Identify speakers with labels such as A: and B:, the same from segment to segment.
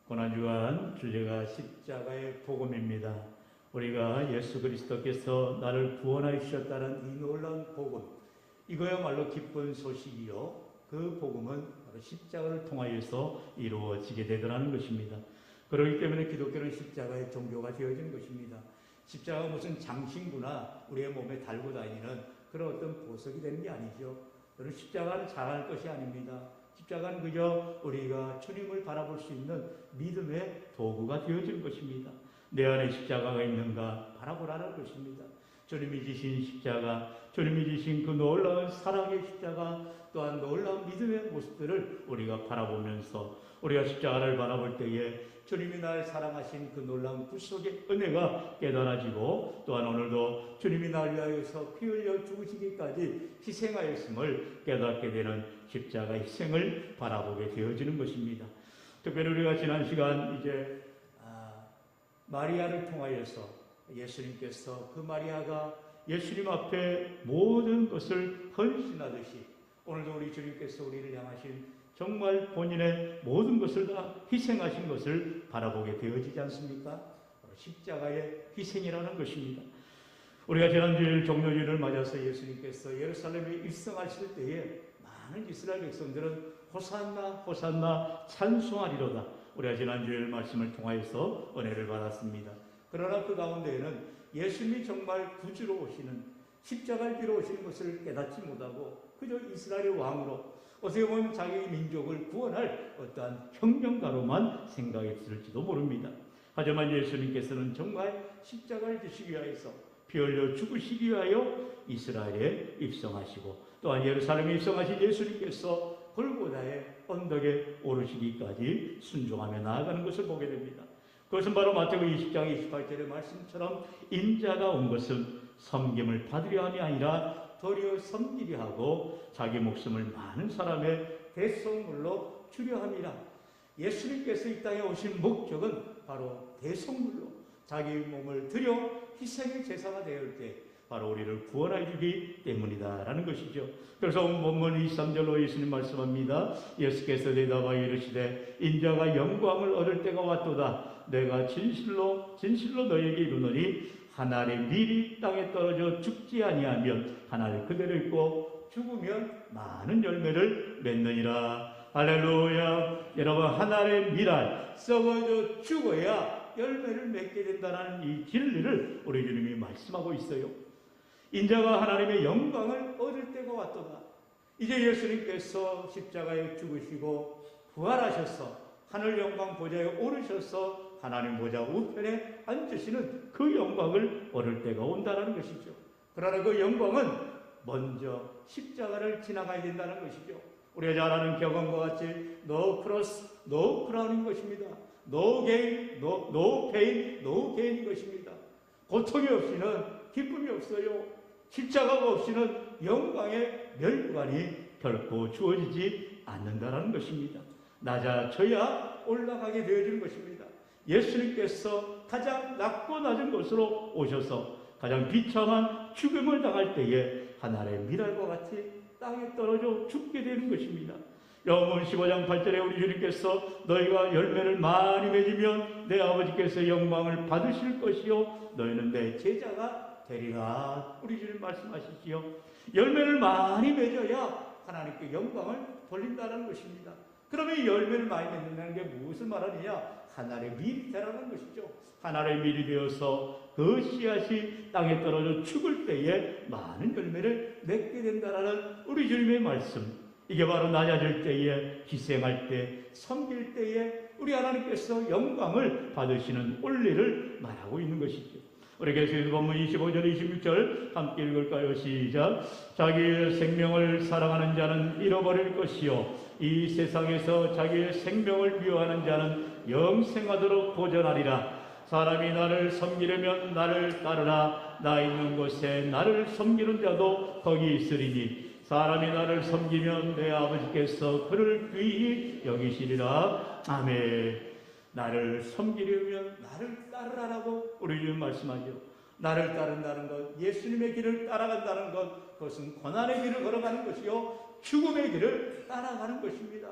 A: 고난주간 주제가 십자가의 복음입니다. 우리가 예수 그리스도께서 나를 구원하여 주셨다는 이 놀라운 복음, 이거야말로 기쁜 소식이요, 그 복음은 바로 십자가를 통하여서 이루어지게 되더라는 것입니다. 그렇기 때문에 기독교는 십자가의 종교가 되어진 것입니다. 십자가가 무슨 장신구나 우리의 몸에 달고 다니는 그런 어떤 보석이 되는 게 아니죠. 여러분, 십자가는 자랑할 것이 아닙니다. 십자가는 그저 우리가 주님을 바라볼 수 있는 믿음의 도구가 되어진 것입니다. 내 안에 십자가가 있는가 바라보라는 것입니다. 주님이 지신 십자가, 주님이 지신 그 놀라운 사랑의 십자가, 또한 놀라운 믿음의 모습들을 우리가 바라보면서 우리가 십자가를 바라볼 때에 주님이 날 사랑하신 그 놀라운 구속의 은혜가 깨달아지고, 또한 오늘도 주님이 날 위하여서 피 흘려 죽으시기까지 희생하였음을 깨닫게 되는 십자가 희생을 바라보게 되어지는 것입니다. 특별히 우리가 지난 시간 이제 마리아를 통하여서 예수님께서 그 마리아가 예수님 앞에 모든 것을 헌신하듯이 오늘도 우리 주님께서 우리를 향하신 정말 본인의 모든 것을 다 희생하신 것을 바라보게 되어지지 않습니까? 십자가의 희생이라는 것입니다. 우리가 지난주일 종료주일을 맞아서 예수님께서 예루살렘에 입성하실 때에 많은 이스라엘 백성들은 호산나 호산나 찬송하리로다, 우리가 지난주일 말씀을 통하여서 은혜를 받았습니다. 그러나 그 가운데에는 예수님이 정말 구주로 오시는, 십자가를 지러 오시는 것을 깨닫지 못하고 그저 이스라엘의 왕으로, 어떻게 보면 자기 민족을 구원할 어떠한 혁명가로만 생각했을지도 모릅니다. 하지만 예수님께서는 정말 십자가를 지시기 위하여서 피 흘려 죽으시기 위하여 이스라엘에 입성하시고, 또한 예루살렘에 입성하신 예수님께서 골고다의 언덕에 오르시기까지 순종하며 나아가는 것을 보게 됩니다. 그것은 바로 마태복음 20장 28절의 말씀처럼 인자가 온 것은 섬김을 받으려 함이 아니라 도리어 섬기려 하고 자기 목숨을 많은 사람의 대속물로 주려 함이라. 예수님께서 이 땅에 오신 목적은 바로 대속물로 자기 몸을 들여 희생의 제사가 되을 때 바로 우리를 구원해 주기 때문이다라는 것이죠. 그래서 본문 23절로 예수님 말씀합니다. 예수께서 대답하여 이르시되 인자가 영광을 얻을 때가 왔도다. 내가 진실로 너에게 이르노니 하나의 밀이 땅에 떨어져 죽지 아니하면 하나를 그대로 있고 죽으면 많은 열매를 맺느니라. 할렐루야. 여러분, 하나의 밀알 썩어져 죽어야 열매를 맺게 된다는 이 진리를 우리 주님이 말씀하고 있어요. 인자가 하나님의 영광을 얻을 때가 왔도다. 이제 예수님께서 십자가에 죽으시고 부활하셔서 하늘 영광 보좌에 오르셔서 하나님 보좌 우편에 앉으시는 그 영광을 얻을 때가 온다는 것이죠. 그러나 그 영광은 먼저 십자가를 지나가야 된다는 것이죠. 우리가 잘 아는 격언과 같이 No cross, no crown인 것입니다. No gain, no pain, no gain인 것입니다. 고통이 없이는 기쁨이 없어요. 십자가가 없이는 영광의 멸관이 결코 주어지지 않는다는 것입니다. 낮아져야 올라가게 되어지는 것입니다. 예수님께서 가장 낮고 낮은 곳으로 오셔서 가장 비참한 죽음을 당할 때에 하나의 밀알과 같이 땅에 떨어져 죽게 되는 것입니다. 요한복음 15장 8절에 우리 주님께서 너희가 열매를 많이 맺으면 내 아버지께서 영광을 받으실 것이요 너희는 내 제자가 되리라. 우리 주님 말씀하시지요. 열매를 많이 맺어야 하나님께 영광을 돌린다는 것입니다. 그러면 이 열매를 많이 맺는다는 게 무엇을 말하느냐? 하나의 밀이 되라는 것이죠. 하나의 밀이 되어서 그 씨앗이 땅에 떨어져 죽을 때에 많은 열매를 맺게 된다는 우리 주님의 말씀. 이게 바로 낮아질 때에, 희생할 때, 섬길 때에 우리 하나님께서 영광을 받으시는 원리를 말하고 있는 것이죠. 우리 계시록 본문 25절 26절 함께 읽을까요? 시작. 자기의 생명을 사랑하는 자는 잃어버릴 것이요 이 세상에서 자기의 생명을 미워하는 자는 영생하도록 보전하리라. 사람이 나를 섬기려면 나를 따르라. 나 있는 곳에 나를 섬기는 자도 거기 있으리니 사람이 나를 섬기면 내 아버지께서 그를 귀히 여기시리라. 아멘. 나를 섬기려면 나를 따르라라고 우리 주님 말씀하죠. 나를 따른다는 것, 예수님의 길을 따라간다는 것, 그것은 고난의 길을 걸어가는 것이요 죽음의 길을 따라가는 것입니다.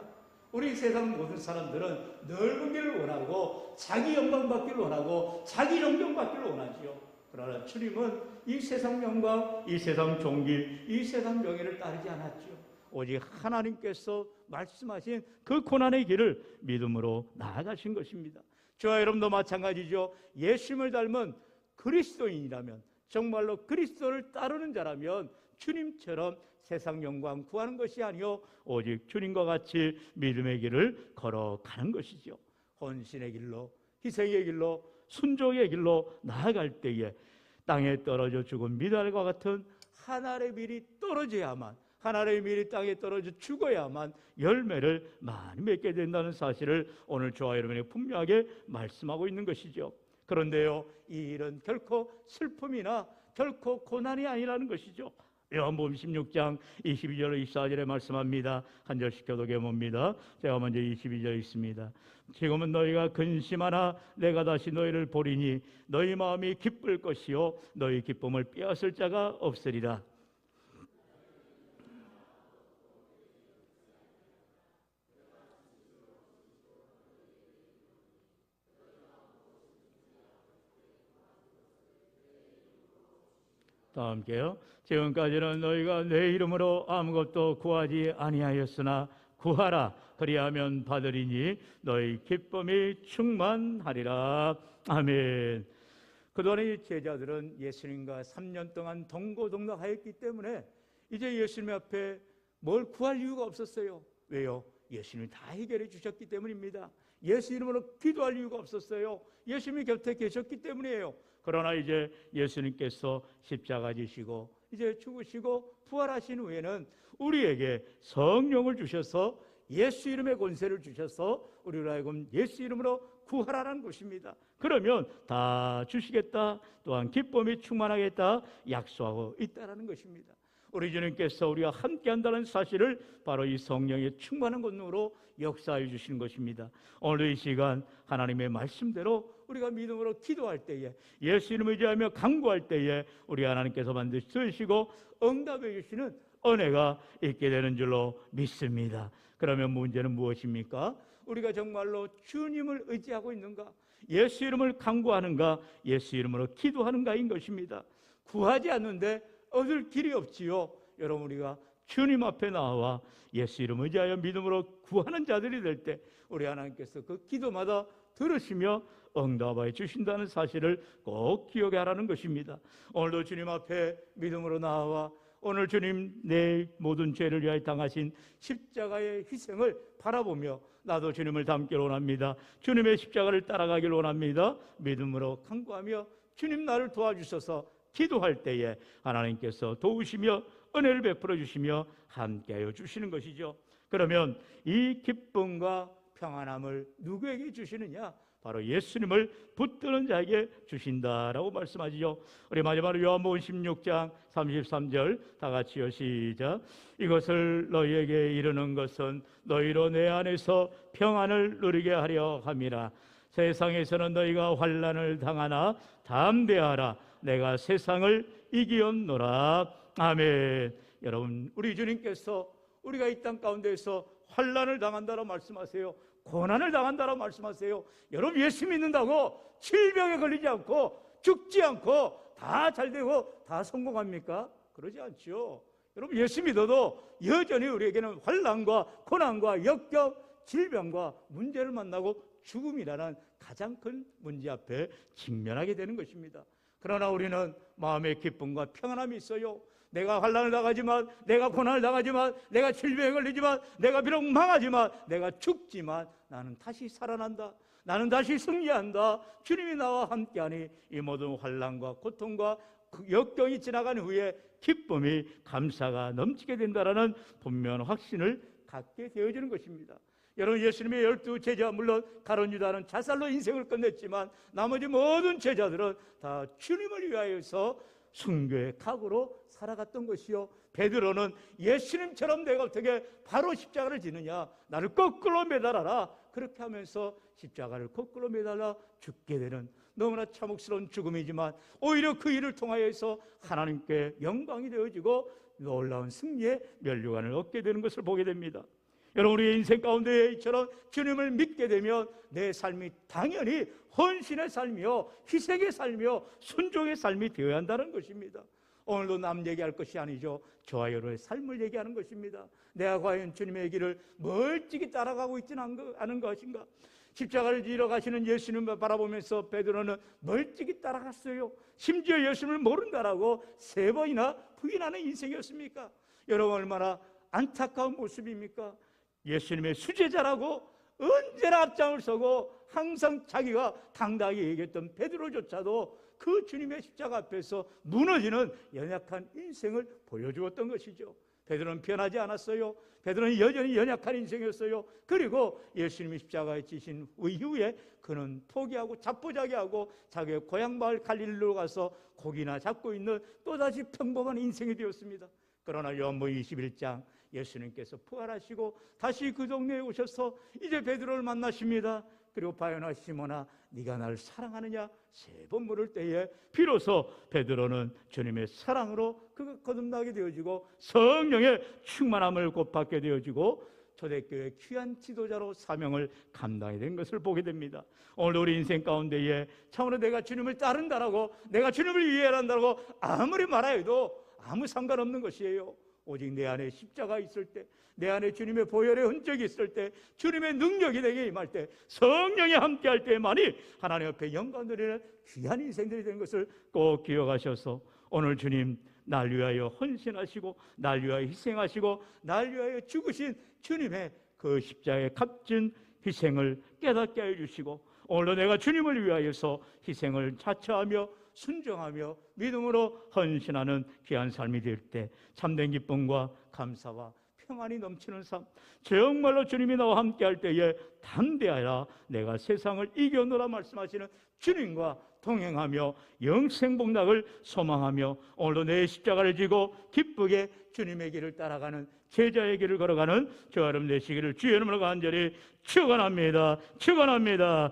A: 우리 세상 모든 사람들은 넓은 길을 원하고 자기 영광 받기를 원하고 자기 존경 받기를 원하지요. 그러나 주님은 이 세상 영광, 이 세상 존귀, 이 세상 명예를 따르지 않았지요. 오직 하나님께서 말씀하신 그 고난의 길을 믿음으로 나아가신 것입니다. 저와 여러분도 마찬가지죠. 예수님을 닮은 그리스도인이라면, 정말로 그리스도를 따르는 자라면 주님처럼 세상 영광 구하는 것이 아니요 오직 주님과 같이 믿음의 길을 걸어가는 것이죠. 헌신의 길로, 희생의 길로, 순종의 길로 나아갈 때에 땅에 떨어져 죽은 미달과 같은 한 알의 밀이 떨어져야만, 한 알의 밀이 땅에 떨어져 죽어야만 열매를 많이 맺게 된다는 사실을 오늘 저와 여러분에게 분명하게 말씀하고 있는 것이죠. 그런데요, 이 일은 결코 슬픔이나 결코 고난이 아니라는 것이죠. 요한복음 16장 22절 24절에 말씀합니다. 한 절씩 교독해 봅니다. 제가 먼저 22절 읽습니다. 지금은 너희가 근심하나 내가 다시 너희를 보리니 너희 마음이 기쁠 것이요 너희 기쁨을 빼앗을 자가 없으리라. 다 함께요. 지금까지는 너희가 내 이름으로 아무것도 구하지 아니하였으나 구하라 그리하면 받으리니 너희 기쁨이 충만하리라. 아멘. 그동안 이 제자들은 예수님과 3년 동안 동고동락하였기 때문에 이제 예수님 앞에 뭘 구할 이유가 없었어요. 왜요? 예수님이 다 해결해 주셨기 때문입니다. 예수 이름으로 기도할 이유가 없었어요. 예수님이 곁에 계셨기 때문이에요. 그러나 이제 예수님께서 십자가 지시고 이제 죽으시고 부활하신 후에는 우리에게 성령을 주셔서 예수 이름의 권세를 주셔서 우리로 하여금 예수 이름으로 구하라는 것입니다. 그러면 다 주시겠다, 또한 기쁨이 충만하겠다 약속하고 있다는 것입니다. 우리 주님께서 우리와 함께 한다는 사실을 바로 이 성령의 충만한 권능으로 역사해 주시는 것입니다. 오늘 이 시간 하나님의 말씀대로 우리가 믿음으로 기도할 때에, 예수 이름을 의지하며 간구할 때에 우리 하나님께서 반드시 들으시고 응답해 주시는 은혜가 있게 되는 줄로 믿습니다. 그러면 문제는 무엇입니까? 우리가 정말로 주님을 의지하고 있는가? 예수 이름을 간구하는가? 예수 이름으로 기도하는가인 것입니다. 구하지 않는데 얻을 길이 없지요. 여러분, 우리가 주님 앞에 나와 예수 이름 의지하여 믿음으로 구하는 자들이 될 때 우리 하나님께서 그 기도마다 들으시며 응답하여 주신다는 사실을 꼭 기억해 하라는 것입니다. 오늘도 주님 앞에 믿음으로 나와 오늘 주님 내 모든 죄를 위하여 당하신 십자가의 희생을 바라보며 나도 주님을 닮기를 원합니다. 주님의 십자가를 따라가기를 원합니다. 믿음으로 간구하며 주님 나를 도와주셔서 기도할 때에 하나님께서 도우시며 은혜를 베풀어 주시며 함께하여 주시는 것이죠. 그러면 이 기쁨과 평안함을 누구에게 주시느냐? 바로 예수님을 붙드는 자에게 주신다라고 말씀하시죠. 우리 마지막으로 요한복음 16장 33절 다 같이요, 시작. 이것을 너희에게 이르는 것은 너희로 내 안에서 평안을 누리게 하려 함이라. 세상에서는 너희가 환난을 당하나 담대하라. 내가 세상을 이기었노라. 아멘. 여러분, 우리 주님께서 우리가 이 땅 가운데에서 환난을 당한다라고 말씀하세요. 고난을 당한다라고 말씀하세요. 여러분, 예수 믿는다고 질병에 걸리지 않고 죽지 않고 다 잘되고 다 성공합니까? 그러지 않죠. 여러분, 예수 믿어도 여전히 우리에게는 환난과 고난과 역경, 질병과 문제를 만나고 죽음이라는 가장 큰 문제 앞에 직면하게 되는 것입니다. 그러나 우리는 마음의 기쁨과 평안함이 있어요. 내가 환난을 당하지만, 내가 고난을 당하지만, 내가 질병에 걸리지만, 내가 비록 망하지만, 내가 죽지만 나는 다시 살아난다. 나는 다시 승리한다. 주님이 나와 함께하니 이 모든 환난과 고통과 역경이 지나간 후에 기쁨이, 감사가 넘치게 된다라는 분명한 확신을 갖게 되어지는 것입니다. 여러분, 예수님의 12 제자, 물론 가룟 유다는 자살로 인생을 끝냈지만 나머지 모든 제자들은 다 주님을 위하여서 순교의 각오로 살아갔던 것이요. 베드로는 예수님처럼 내가 어떻게 바로 십자가를 지느냐, 나를 거꾸로 매달아라. 그렇게 하면서 십자가를 거꾸로 매달아 죽게 되는 너무나 참혹스러운 죽음이지만 오히려 그 일을 통하여서 하나님께 영광이 되어지고 놀라운 승리의 면류관을 얻게 되는 것을 보게 됩니다. 여러분, 우리의 인생 가운데 이처럼 주님을 믿게 되면 내 삶이 당연히 헌신의 삶이요, 희생의 삶이요, 순종의 삶이 되어야 한다는 것입니다. 오늘도 남 얘기할 것이 아니죠. 저와 여러분의 삶을 얘기하는 것입니다. 내가 과연 주님의 길을 멀찍이 따라가고 있지는 않은 것인가? 십자가를 지러 가시는 예수님을 바라보면서 베드로는 멀찍이 따라갔어요. 심지어 예수님을 모른다라고 3번이나 부인하는 인생이었습니까? 여러분, 얼마나 안타까운 모습입니까? 예수님의 수제자라고 언제나 앞장을 서고 항상 자기가 당당히 얘기했던 베드로조차도 그 주님의 십자가 앞에서 무너지는 연약한 인생을 보여주었던 것이죠. 베드로는 변하지 않았어요. 베드로는 여전히 연약한 인생이었어요. 그리고 예수님이 십자가에 지신 이후에 그는 포기하고 자포자기하고 자기의 고향 마을 갈릴리로 가서 고기나 잡고 있는 또다시 평범한 인생이 되었습니다. 그러나 요한복음 21장 예수님께서 부활하시고 다시 그 동네에 오셔서 이제 베드로를 만나십니다. 그리고 바요나 시몬아, 네가 나를 사랑하느냐 3번 물을 때에 비로소 베드로는 주님의 사랑으로 그가 거듭나게 되어지고 성령의 충만함을 곧 받게 되어지고 초대교회의 귀한 지도자로 사명을 감당하게 된 것을 보게 됩니다. 오늘 우리 인생 가운데에 참으로 내가 주님을 따른다라고, 내가 주님을 이해한다고 아무리 말해도 아무 상관없는 것이에요. 오직 내 안에 십자가 있을 때, 내 안에 주님의 보혈의 흔적이 있을 때, 주님의 능력이 내게 임할 때, 성령이 함께할 때만이 하나님 앞에 영광 드리는 귀한 인생들이 된 것을 꼭 기억하셔서 오늘 주님 날 위하여 헌신하시고 날 위하여 희생하시고 날 위하여 죽으신 주님의 그 십자가의 값진 희생을 깨닫게 해주시고 오늘도 내가 주님을 위하여서 희생을 자처하며 순종하며 믿음으로 헌신하는 귀한 삶이 될 때 참된 기쁨과 감사와 평안이 넘치는 삶, 정말로 주님이 나와 함께할 때에 담대하라 내가 세상을 이겨노라 말씀하시는 주님과 동행하며 영생복락을 소망하며 오늘도 내 십자가를 지고 기쁘게 주님의 길을 따라가는 제자의 길을 걸어가는 저와 여러분 되시기를 주의 이름으로 간절히 축원합니다. 축원합니다.